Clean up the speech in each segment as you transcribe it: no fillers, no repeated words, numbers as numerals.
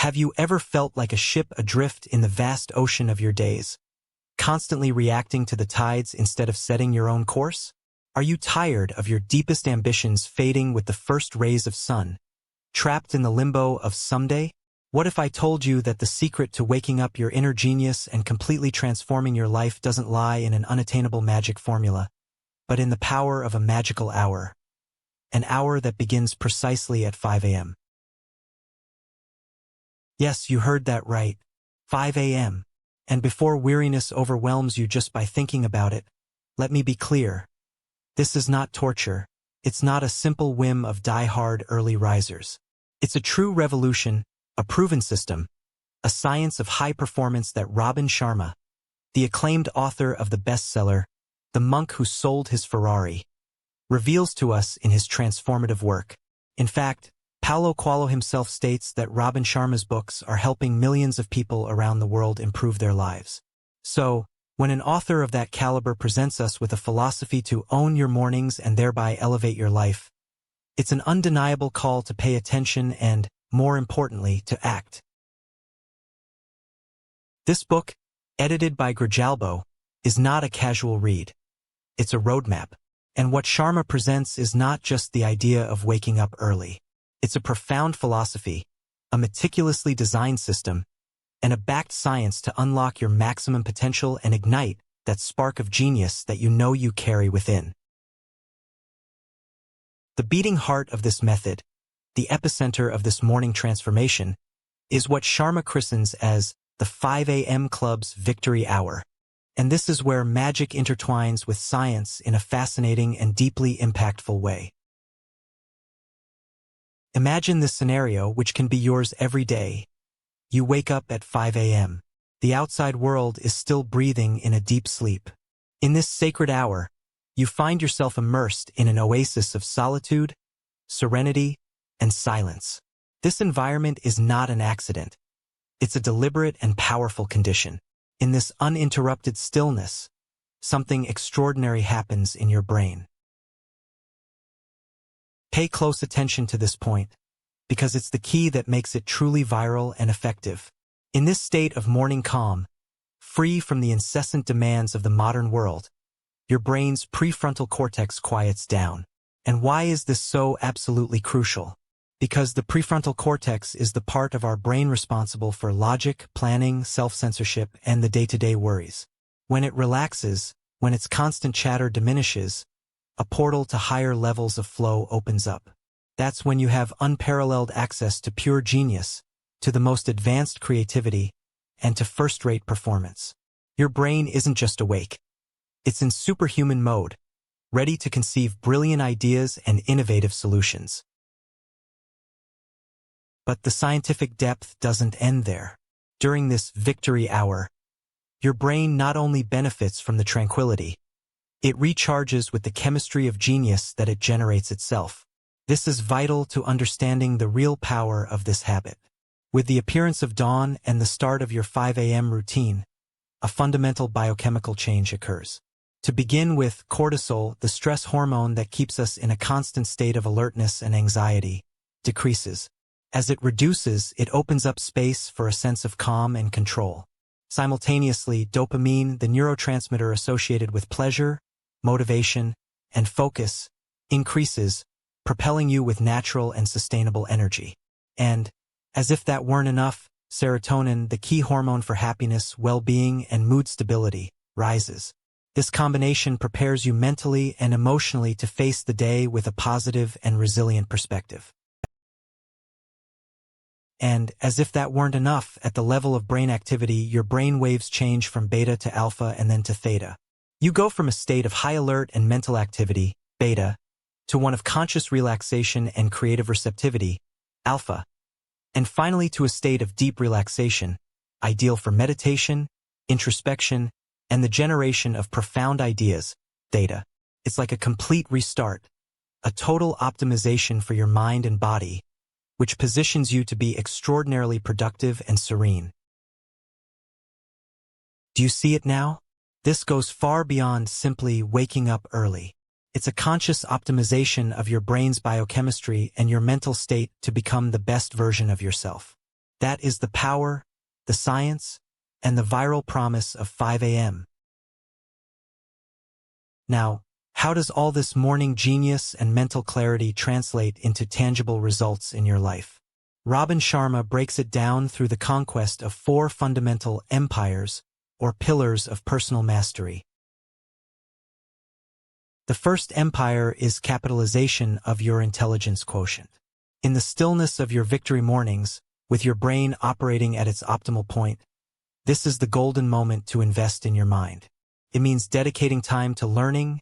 Have you ever felt like a ship adrift in the vast ocean of your days, constantly reacting to the tides instead of setting your own course? Are you tired of your deepest ambitions fading with the first rays of sun, trapped in the limbo of someday? What if I told you that the secret to waking up your inner genius and completely transforming your life doesn't lie in an unattainable magic formula, but in the power of a magical hour? An hour that begins precisely at 5 a.m. Yes, you heard that right. 5 a.m. And before weariness overwhelms you just by thinking about it, let me be clear. This is not torture. It's not a simple whim of die-hard early risers. It's a true revolution, a proven system, a science of high performance that Robin Sharma, the acclaimed author of the bestseller, The Monk Who Sold His Ferrari, reveals to us in his transformative work. In fact, Paulo Coelho himself states that Robin Sharma's books are helping millions of people around the world improve their lives. So, when an author of that caliber presents us with a philosophy to own your mornings and thereby elevate your life, it's an undeniable call to pay attention and, more importantly, to act. This book, edited by Grijalbo, is not a casual read. It's a roadmap. And what Sharma presents is not just the idea of waking up early. It's a profound philosophy, a meticulously designed system, and a backed science to unlock your maximum potential and ignite that spark of genius that you know you carry within. The beating heart of this method, the epicenter of this morning transformation, is what Sharma christens as the 5 a.m. Club's victory hour. And this is where magic intertwines with science in a fascinating and deeply impactful way. Imagine this scenario, which can be yours every day. You wake up at 5 a.m. The outside world is still breathing in a deep sleep. In this sacred hour, you find yourself immersed in an oasis of solitude, serenity, and silence. This environment is not an accident. It's a deliberate and powerful condition. In this uninterrupted stillness, something extraordinary happens in your brain. Pay close attention to this point, because it's the key that makes it truly viral and effective. In this state of morning calm, free from the incessant demands of the modern world, your brain's prefrontal cortex quiets down. And why is this so absolutely crucial? Because the prefrontal cortex is the part of our brain responsible for logic, planning, self-censorship, and the day-to-day worries. When it relaxes, when its constant chatter diminishes, a portal to higher levels of flow opens up. That's when you have unparalleled access to pure genius, to the most advanced creativity, and to first-rate performance. Your brain isn't just awake. It's in superhuman mode, ready to conceive brilliant ideas and innovative solutions. But the scientific depth doesn't end there. During this victory hour, your brain not only benefits from the tranquility, it recharges with the chemistry of genius that it generates itself. This is vital to understanding the real power of this habit. With the appearance of dawn and the start of your 5 a.m. routine, a fundamental biochemical change occurs. To begin with, cortisol, the stress hormone that keeps us in a constant state of alertness and anxiety, decreases. As it reduces, it opens up space for a sense of calm and control. Simultaneously, dopamine, the neurotransmitter associated with pleasure, motivation, and focus, increases, propelling you with natural and sustainable energy. And, as if that weren't enough, serotonin, the key hormone for happiness, well-being, and mood stability, rises. This combination prepares you mentally and emotionally to face the day with a positive and resilient perspective. And, as if that weren't enough, at the level of brain activity, your brain waves change from beta to alpha and then to theta. You go from a state of high alert and mental activity, beta, to one of conscious relaxation and creative receptivity, alpha, and finally to a state of deep relaxation, ideal for meditation, introspection, and the generation of profound ideas, theta. It's like a complete restart, a total optimization for your mind and body, which positions you to be extraordinarily productive and serene. Do you see it now? This goes far beyond simply waking up early. It's a conscious optimization of your brain's biochemistry and your mental state to become the best version of yourself. That is the power, the science, and the viral promise of 5 a.m. Now, how does all this morning genius and mental clarity translate into tangible results in your life? Robin Sharma breaks it down through the conquest of 4 fundamental empires, or pillars of personal mastery. The first empire is capitalization of your intelligence quotient. In the stillness of your victory mornings, with your brain operating at its optimal point, this is the golden moment to invest in your mind. It means dedicating time to learning,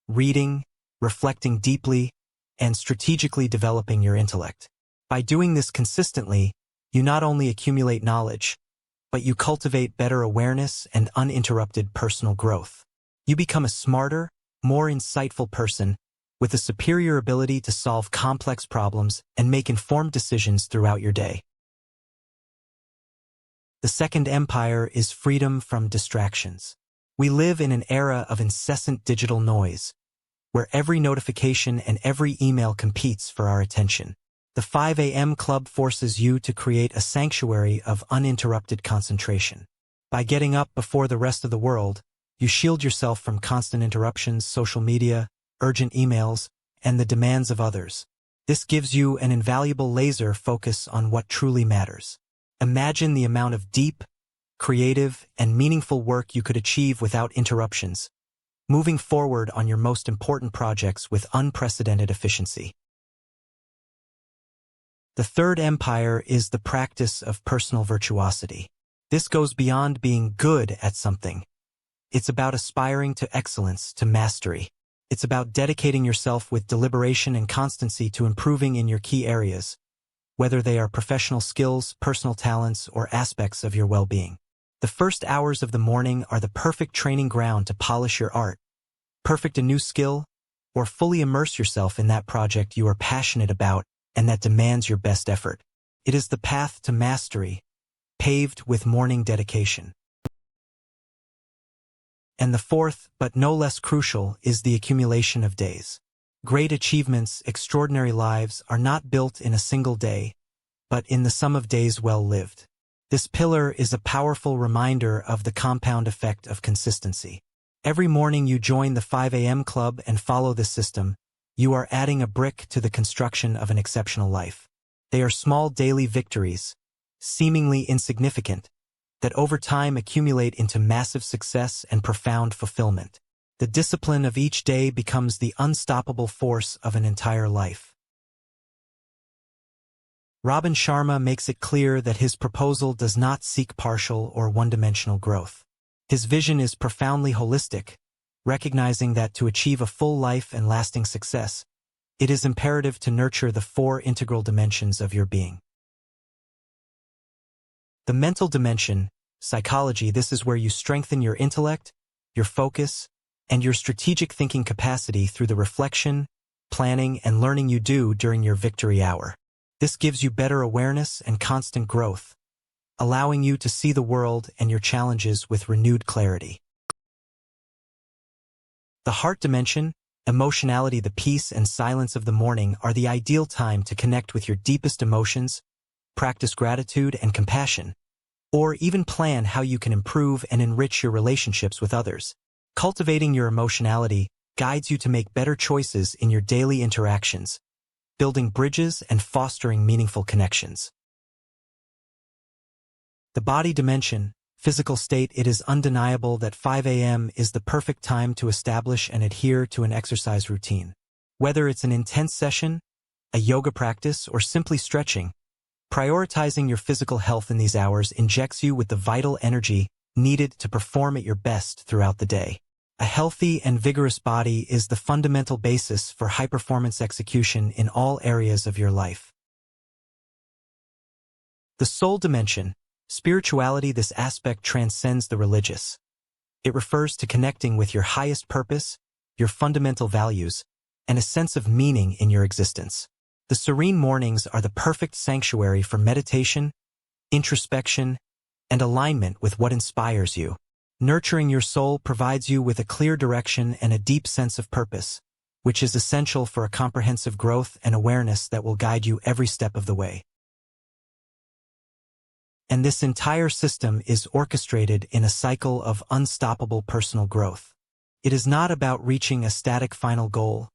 reading, reflecting deeply, and strategically developing your intellect. By doing this consistently, you not only accumulate knowledge, but you cultivate better awareness and uninterrupted personal growth. You become a smarter, more insightful person with a superior ability to solve complex problems and make informed decisions throughout your day. The second empire is freedom from distractions. We live in an era of incessant digital noise, where every notification and every email competes for our attention. The 5 a.m. club forces you to create a sanctuary of uninterrupted concentration. By getting up before the rest of the world, you shield yourself from constant interruptions, social media, urgent emails, and the demands of others. This gives you an invaluable laser focus on what truly matters. Imagine the amount of deep, creative, and meaningful work you could achieve without interruptions, moving forward on your most important projects with unprecedented efficiency. The third empire is the practice of personal virtuosity. This goes beyond being good at something. It's about aspiring to excellence, to mastery. It's about dedicating yourself with deliberation and constancy to improving in your key areas, whether they are professional skills, personal talents, or aspects of your well-being. The first hours of the morning are the perfect training ground to polish your art, perfect a new skill, or fully immerse yourself in that project you are passionate about and that demands your best effort. It is the path to mastery, paved with morning dedication. And the fourth, but no less crucial, is the accumulation of days. Great achievements, extraordinary lives are not built in a single day, but in the sum of days well lived. This pillar is a powerful reminder of the compound effect of consistency. Every morning you join the 5 a.m. club and follow this system, you are adding a brick to the construction of an exceptional life. They are small daily victories, seemingly insignificant, that over time accumulate into massive success and profound fulfillment. The discipline of each day becomes the unstoppable force of an entire life. Robin Sharma makes it clear that his proposal does not seek partial or one-dimensional growth. His vision is profoundly holistic, recognizing that to achieve a full life and lasting success, it is imperative to nurture the 4 integral dimensions of your being. The mental dimension, psychology, this is where you strengthen your intellect, your focus, and your strategic thinking capacity through the reflection, planning, and learning you do during your victory hour. This gives you better awareness and constant growth, allowing you to see the world and your challenges with renewed clarity. The heart dimension, emotionality, the peace and silence of the morning are the ideal time to connect with your deepest emotions, practice gratitude and compassion, or even plan how you can improve and enrich your relationships with others. Cultivating your emotionality guides you to make better choices in your daily interactions, building bridges and fostering meaningful connections. The body dimension, physical state, it is undeniable that 5 a.m. is the perfect time to establish and adhere to an exercise routine. Whether it's an intense session, a yoga practice, or simply stretching, prioritizing your physical health in these hours injects you with the vital energy needed to perform at your best throughout the day. A healthy and vigorous body is the fundamental basis for high-performance execution in all areas of your life. The soul dimension, spirituality, this aspect transcends the religious. It refers to connecting with your highest purpose, your fundamental values, and a sense of meaning in your existence. The serene mornings are the perfect sanctuary for meditation, introspection, and alignment with what inspires you. Nurturing your soul provides you with a clear direction and a deep sense of purpose, which is essential for a comprehensive growth and awareness that will guide you every step of the way. And this entire system is orchestrated in a cycle of unstoppable personal growth. It is not about reaching a static final goal,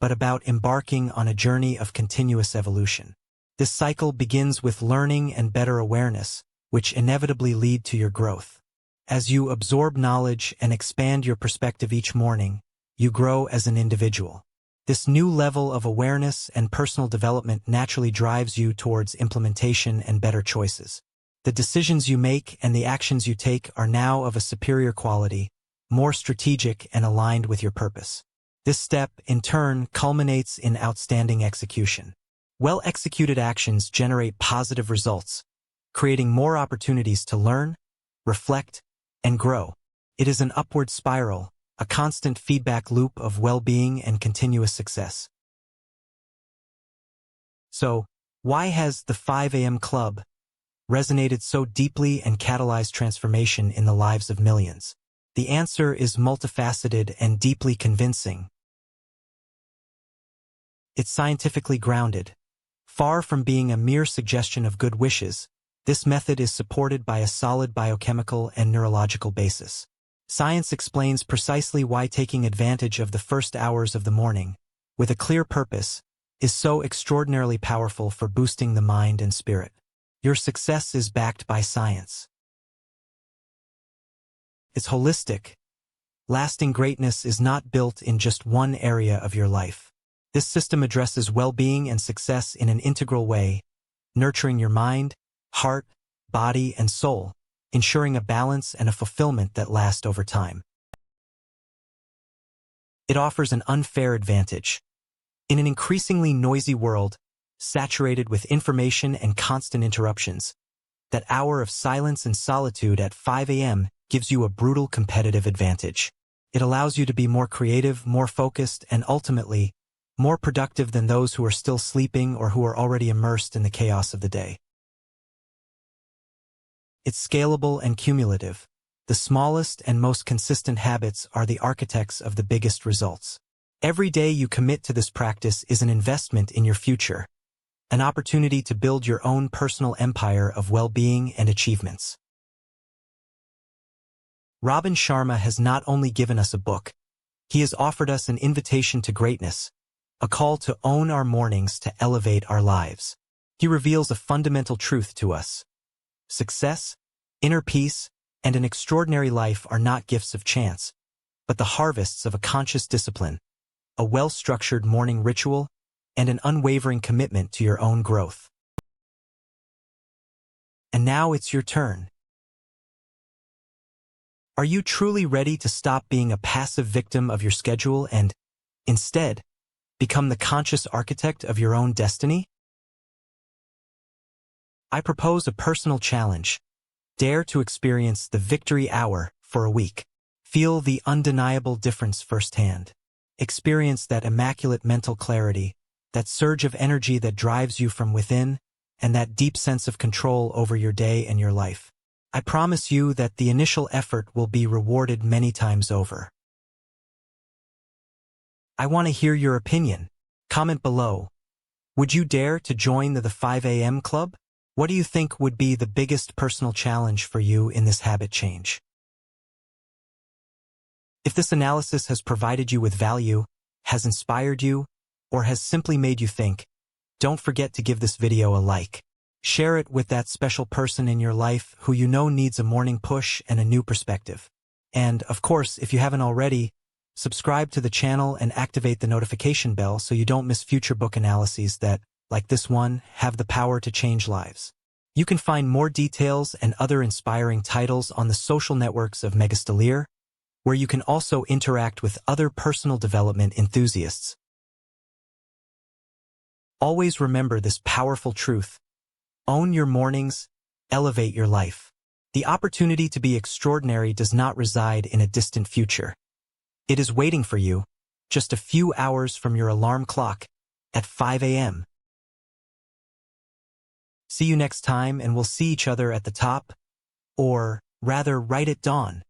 but about embarking on a journey of continuous evolution. This cycle begins with learning and better awareness, which inevitably lead to your growth. As you absorb knowledge and expand your perspective each morning, you grow as an individual. This new level of awareness and personal development naturally drives you towards implementation and better choices. The decisions you make and the actions you take are now of a superior quality, more strategic and aligned with your purpose. This step, in turn, culminates in outstanding execution. Well-executed actions generate positive results, creating more opportunities to learn, reflect, and grow. It is an upward spiral, a constant feedback loop of well-being and continuous success. So, why has the 5 a.m. Club resonated so deeply and catalyzed transformation in the lives of millions? The answer is multifaceted and deeply convincing. It's scientifically grounded. Far from being a mere suggestion of good wishes, this method is supported by a solid biochemical and neurological basis. Science explains precisely why taking advantage of the first hours of the morning, with a clear purpose, is so extraordinarily powerful for boosting the mind and spirit. Your success is backed by science. It's holistic. Lasting greatness is not built in just one area of your life. This system addresses well-being and success in an integral way, nurturing your mind, heart, body, and soul, ensuring a balance and a fulfillment that last over time. It offers an unfair advantage. In an increasingly noisy world, saturated with information and constant interruptions, that hour of silence and solitude at 5 a.m. gives you a brutal competitive advantage. It allows you to be more creative, more focused, and ultimately, more productive than those who are still sleeping or who are already immersed in the chaos of the day. It's scalable and cumulative. The smallest and most consistent habits are the architects of the biggest results. Every day you commit to this practice is an investment in your future, an opportunity to build your own personal empire of well-being and achievements. Robin Sharma has not only given us a book, he has offered us an invitation to greatness, a call to own our mornings to elevate our lives. He reveals a fundamental truth to us. Success, inner peace, and an extraordinary life are not gifts of chance, but the harvests of a conscious discipline, a well-structured morning ritual, and an unwavering commitment to your own growth. And now it's your turn. Are you truly ready to stop being a passive victim of your schedule and, instead, become the conscious architect of your own destiny? I propose a personal challenge. Dare to experience the victory hour for a week. Feel the undeniable difference firsthand. Experience that immaculate mental clarity, that surge of energy that drives you from within, and that deep sense of control over your day and your life. I promise you that the initial effort will be rewarded many times over. I want to hear your opinion. Comment below. Would you dare to join the 5 a.m. Club? What do you think would be the biggest personal challenge for you in this habit change? If this analysis has provided you with value, has inspired you, or has simply made you think, don't forget to give this video a like. Share it with that special person in your life who you know needs a morning push and a new perspective. And, of course, if you haven't already, subscribe to the channel and activate the notification bell so you don't miss future book analyses that, like this one, have the power to change lives. You can find more details and other inspiring titles on the social networks of Megastellar, where you can also interact with other personal development enthusiasts. Always remember this powerful truth. Own your mornings, elevate your life. The opportunity to be extraordinary does not reside in a distant future. It is waiting for you, just a few hours from your alarm clock, at 5 a.m. See you next time, and we'll see each other at the top, or rather right at dawn.